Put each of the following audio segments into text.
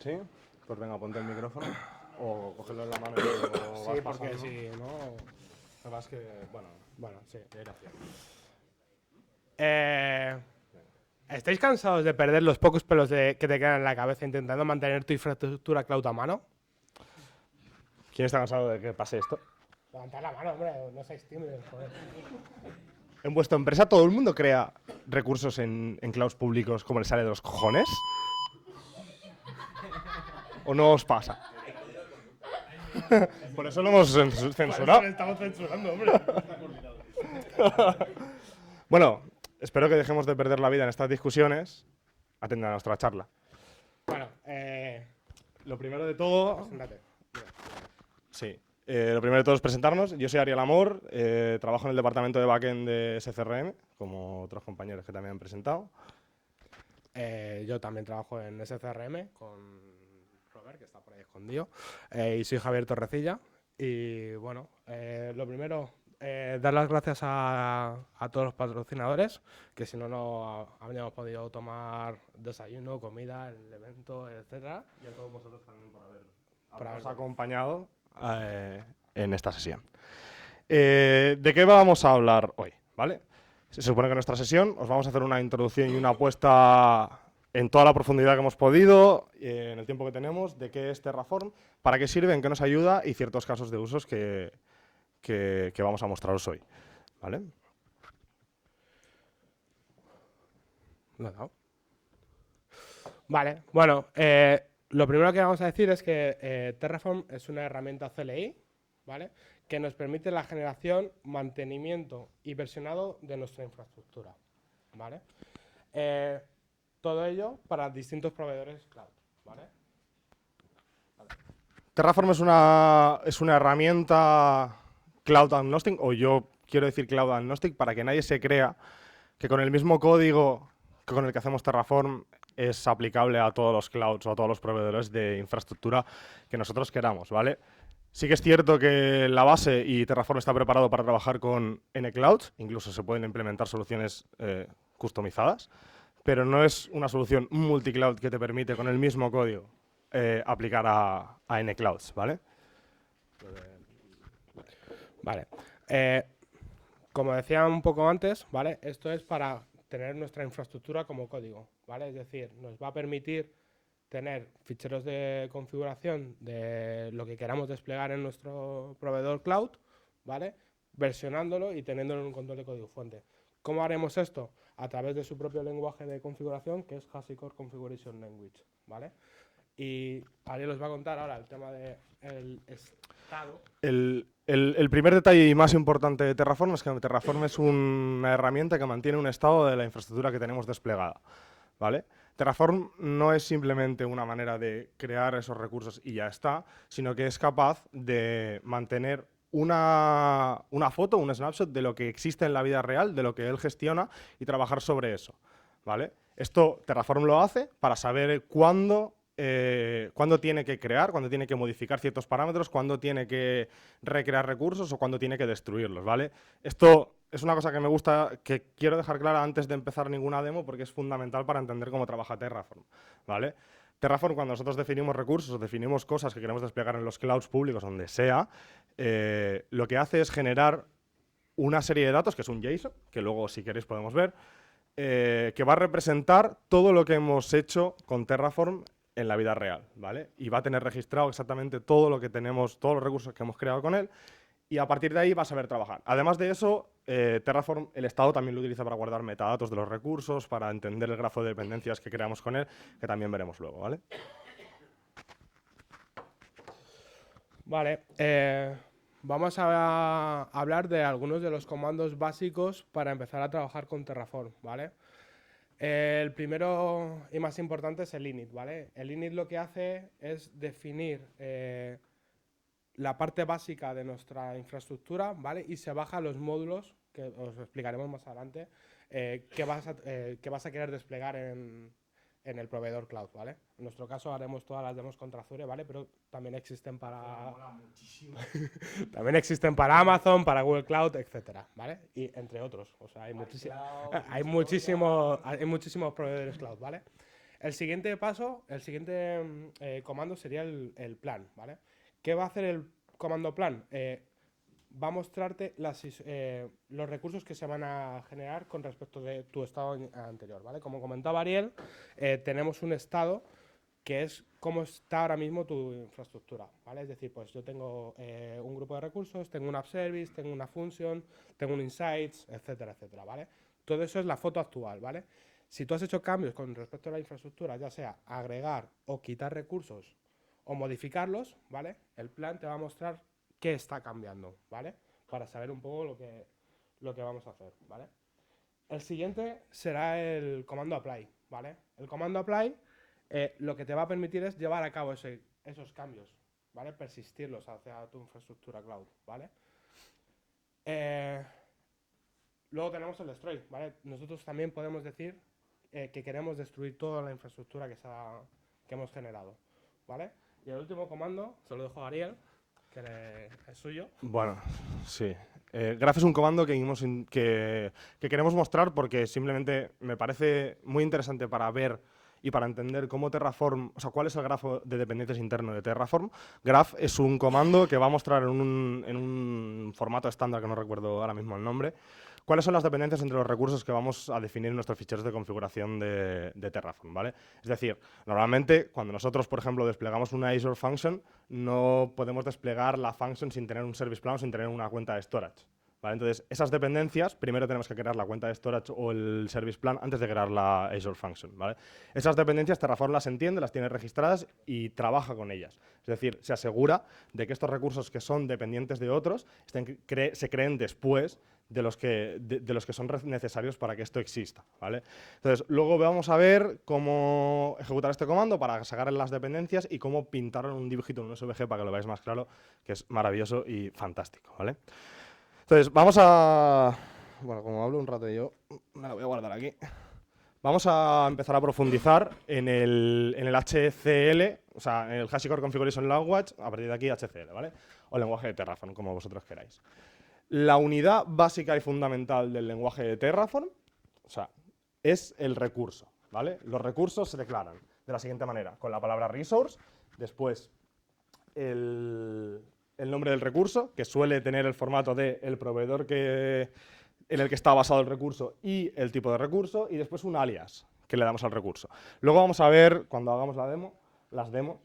¿Sí? Pues venga, ponte el micrófono. O cógelo en la mano y luego Sí, vas porque pasando. si no... Además que, bueno, Bueno, sí. ya irá haciendo. ¿Estáis cansados de perder los pocos pelos que te quedan en la cabeza intentando mantener tu infraestructura cloud a mano? ¿Quién está cansado de que pase esto? Levantad la mano, hombre, no seáis tímidos, joder. ¿En vuestra empresa todo el mundo crea recursos en clouds públicos como le sale de los cojones? ¿O no os pasa? Por eso lo hemos censurado. Estamos censurando, hombre. Bueno, espero que dejemos de perder la vida en estas discusiones. Atenda a nuestra charla. Bueno, Lo primero de todo, preséntate. sí. Lo primero de todo es presentarnos. Yo soy Ariel Amor, trabajo en el departamento de backend de SCRM, como otros compañeros que también han presentado. Yo también trabajo en SCRM con Robert, que está por ahí escondido, y soy Javier Torrecilla. Y bueno, lo primero, dar las gracias a todos los patrocinadores, que si no, no habríamos podido tomar desayuno, comida, el evento, etcétera. Y a todos vosotros también por habernos habernos acompañado en esta sesión. ¿De qué vamos a hablar hoy? ¿Vale? Se supone que en nuestra sesión os vamos a hacer una introducción y una apuesta en toda la profundidad que hemos podido, en el tiempo que tenemos, de qué es Terraform, para qué sirve, en qué nos ayuda y ciertos casos de usos que vamos a mostraros hoy. ¿Vale? ¿Lo he dado? Vale, bueno, lo primero que vamos a decir es que Terraform es una herramienta CLI, ¿vale? Que nos permite la generación, mantenimiento y versionado de nuestra infraestructura, ¿vale? Todo ello para distintos proveedores cloud, ¿vale? Terraform es una herramienta cloud agnostic, o yo quiero decir cloud agnostic, para que nadie se crea que con el mismo código que con el que hacemos Terraform es aplicable a todos los clouds o a todos los proveedores de infraestructura que nosotros queramos, ¿vale? Sí que es cierto que la base y Terraform está preparado para trabajar con N-Clouds, incluso se pueden implementar soluciones customizadas, pero no es una solución multicloud que te permite con el mismo código aplicar a N-Clouds, ¿vale? Vale. Como decía un poco antes, ¿vale? Esto es para tener nuestra infraestructura como código, ¿vale? Es decir, nos va a permitir tener ficheros de configuración de lo que queramos desplegar en nuestro proveedor cloud, ¿vale? Versionándolo y teniéndolo en un control de código fuente. ¿Cómo haremos esto? A través de su propio lenguaje de configuración, que es HashiCorp Configuration Language, ¿vale? Y Ariel os va a contar ahora el tema del estado. El primer detalle y más importante de Terraform es que Terraform es una herramienta que mantiene un estado de la infraestructura que tenemos desplegada, ¿vale? Terraform no es simplemente una manera de crear esos recursos y ya está, sino que es capaz de mantener una foto, un snapshot de lo que existe en la vida real, de lo que él gestiona y trabajar sobre eso, ¿vale? Esto Terraform lo hace para saber cuándo tiene que crear, cuándo tiene que modificar ciertos parámetros, cuándo tiene que recrear recursos o cuándo tiene que destruirlos, ¿vale? Esto es una cosa que me gusta, que quiero dejar clara antes de empezar ninguna demo porque es fundamental para entender cómo trabaja Terraform, ¿vale? Terraform, cuando nosotros definimos recursos o definimos cosas que queremos desplegar en los clouds públicos, donde sea, lo que hace es generar una serie de datos, que es un JSON, que luego si queréis podemos ver, que va a representar todo lo que hemos hecho con Terraform en la vida real, ¿vale? Y va a tener registrado exactamente todo lo que tenemos, todos los recursos que hemos creado con él, y a partir de ahí va a saber trabajar. Además de eso, Terraform, el Estado también lo utiliza para guardar metadatos de los recursos, para entender el grafo de dependencias que creamos con él, que también veremos luego, ¿vale? Vale, vamos a hablar de algunos de los comandos básicos para empezar a trabajar con Terraform, ¿vale? El primero y más importante es el init, ¿vale? El init lo que hace es definir la parte básica de nuestra infraestructura, ¿vale? Y se baja los módulos, que os explicaremos más adelante, que vas a querer desplegar en el proveedor cloud, ¿vale? En nuestro caso haremos todas las demos contra Azure, ¿vale? Pero también existen para también existen para Amazon, para Google Cloud, etcétera, ¿vale? Y entre otros, o sea, hay muchísimos proveedores cloud, ¿vale? El siguiente paso, el siguiente comando sería el plan, ¿vale? ¿Qué va a hacer el comando plan? Va a mostrarte los recursos que se van a generar con respecto de tu estado anterior, ¿vale? Como comentaba Ariel, tenemos un estado que es cómo está ahora mismo tu infraestructura, ¿vale? Es decir, pues yo tengo un grupo de recursos, tengo un app service, tengo una function, tengo un insights, etcétera, etcétera, ¿vale? Todo eso es la foto actual, ¿vale? Si tú has hecho cambios con respecto a la infraestructura, ya sea agregar o quitar recursos o modificarlos, ¿vale? El plan te va a mostrar qué está cambiando, ¿vale? Para saber un poco lo que vamos a hacer, ¿vale? El siguiente será el comando apply, ¿vale? El comando apply lo que te va a permitir es llevar a cabo esos cambios, ¿vale? Persistirlos hacia tu infraestructura cloud, ¿vale? Luego tenemos el destroy, ¿vale? Nosotros también podemos decir que queremos destruir toda la infraestructura que hemos generado, ¿vale? Y el último comando se lo dejo a Ariel, que es suyo. Bueno, sí. Graph es un comando que queremos mostrar porque simplemente me parece muy interesante para ver y para entender cómo Terraform, o sea, cuál es el grafo de dependencias interno de Terraform. Graph es un comando que va a mostrar en un formato estándar, que no recuerdo ahora mismo el nombre, cuáles son las dependencias entre los recursos que vamos a definir en nuestros ficheros de configuración de Terraform, ¿vale? Es decir, normalmente cuando nosotros, por ejemplo, desplegamos una Azure Function, no podemos desplegar la function sin tener un service plan o sin tener una cuenta de storage, ¿vale? Entonces, esas dependencias, primero tenemos que crear la cuenta de storage o el service plan antes de crear la Azure Function, ¿vale? Esas dependencias Terraform las entiende, las tiene registradas y trabaja con ellas. Es decir, se asegura de que estos recursos que son dependientes de otros se creen después de los que son necesarios para que esto exista, ¿vale? Entonces, luego vamos a ver cómo ejecutar este comando para sacar las dependencias y cómo pintarlo en un dibujito en un SVG para que lo veáis más claro, que es maravilloso y fantástico, ¿vale? Entonces, vamos a... Bueno, como hablo un rato yo, me la voy a guardar aquí. Vamos a empezar a profundizar en el HCL, o sea, en el HashiCorp Configuration Language, a partir de aquí HCL, ¿vale? O lenguaje de Terraform, como vosotros queráis. La unidad básica y fundamental del lenguaje de Terraform, o sea, es el recurso, ¿vale? Los recursos se declaran de la siguiente manera, con la palabra resource, después el nombre del recurso, que suele tener el formato de el proveedor en el que está basado el recurso y el tipo de recurso, y después un alias que le damos al recurso. Luego vamos a ver, cuando hagamos las demos,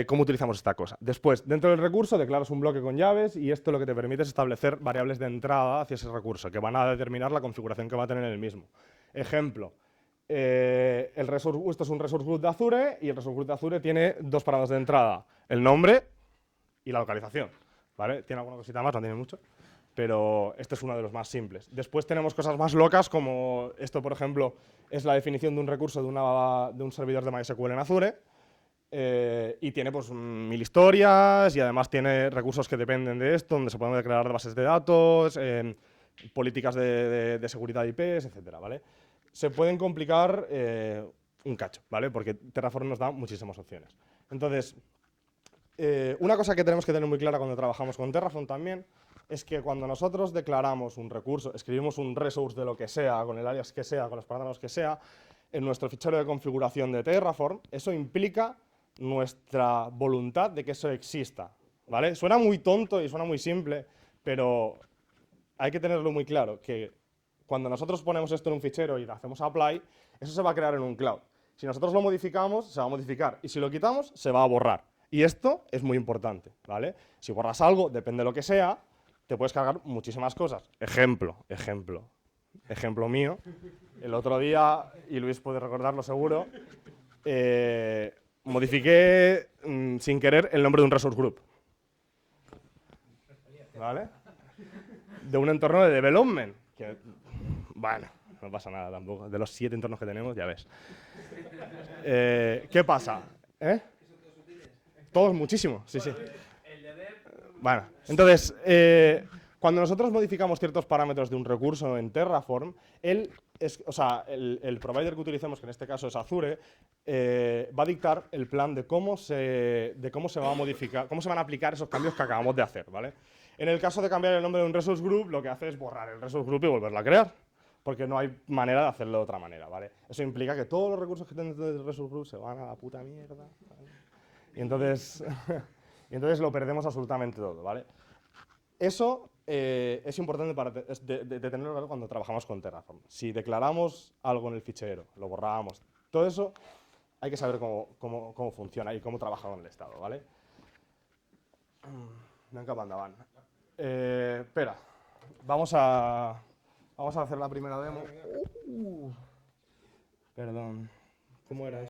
cómo utilizamos esta cosa. Después, dentro del recurso, declaras un bloque con llaves y esto lo que te permite es establecer variables de entrada hacia ese recurso, que van a determinar la configuración que va a tener el mismo. Ejemplo, esto es un resource group de Azure y el resource group de Azure tiene dos paradas de entrada, el nombre y la localización, ¿vale? Tiene alguna cosita más, no tiene mucho, pero este es uno de los más simples. Después tenemos cosas más locas, como esto, por ejemplo, es la definición de un recurso de un servidor de MySQL en Azure, y tiene pues 1000 historias y además tiene recursos que dependen de esto, donde se pueden declarar de bases de datos, políticas de seguridad de IPs, etcétera, ¿vale? Se pueden complicar un cacho, ¿vale? Porque Terraform nos da muchísimas opciones. Entonces, una cosa que tenemos que tener muy clara cuando trabajamos con Terraform también es que cuando nosotros declaramos un recurso, escribimos un resource de lo que sea, con el alias que sea, con los parámetros que sea, en nuestro fichero de configuración de Terraform, eso implica nuestra voluntad de que eso exista, ¿vale? Suena muy tonto y suena muy simple, pero hay que tenerlo muy claro, que cuando nosotros ponemos esto en un fichero y le hacemos apply, eso se va a crear en un cloud. Si nosotros lo modificamos, se va a modificar, y si lo quitamos, se va a borrar. Y esto es muy importante, ¿vale? Si borras algo, depende de lo que sea, te puedes cargar muchísimas cosas. Ejemplo mío, el otro día, y Luis puede recordarlo seguro, modifiqué sin querer el nombre de un resource group, ¿vale? De un entorno de development. Que, bueno, no pasa nada tampoco. De los 7 entornos que tenemos, ya ves. ¿Qué pasa? Todos muchísimo, sí, sí. Bueno, entonces, cuando nosotros modificamos ciertos parámetros de un recurso en Terraform, el provider que utilicemos, que en este caso es Azure, va a dictar el plan de cómo se va a modificar, cómo se van a aplicar esos cambios que acabamos de hacer, ¿vale? En el caso de cambiar el nombre de un resource group, lo que hace es borrar el resource group y volverlo a crear, porque no hay manera de hacerlo de otra manera, ¿vale? Eso implica que todos los recursos que tenemos de Resource Group se van a la puta mierda, ¿vale? Y entonces, y entonces lo perdemos absolutamente todo, ¿vale? Eso es importante de tenerlo claro cuando trabajamos con Terraform. Si declaramos algo en el fichero, lo borramos, todo eso hay que saber cómo funciona y cómo trabaja con el estado, ¿vale? No van. Espera, vamos a hacer la primera demo. Perdón. ¿Cómo era eso?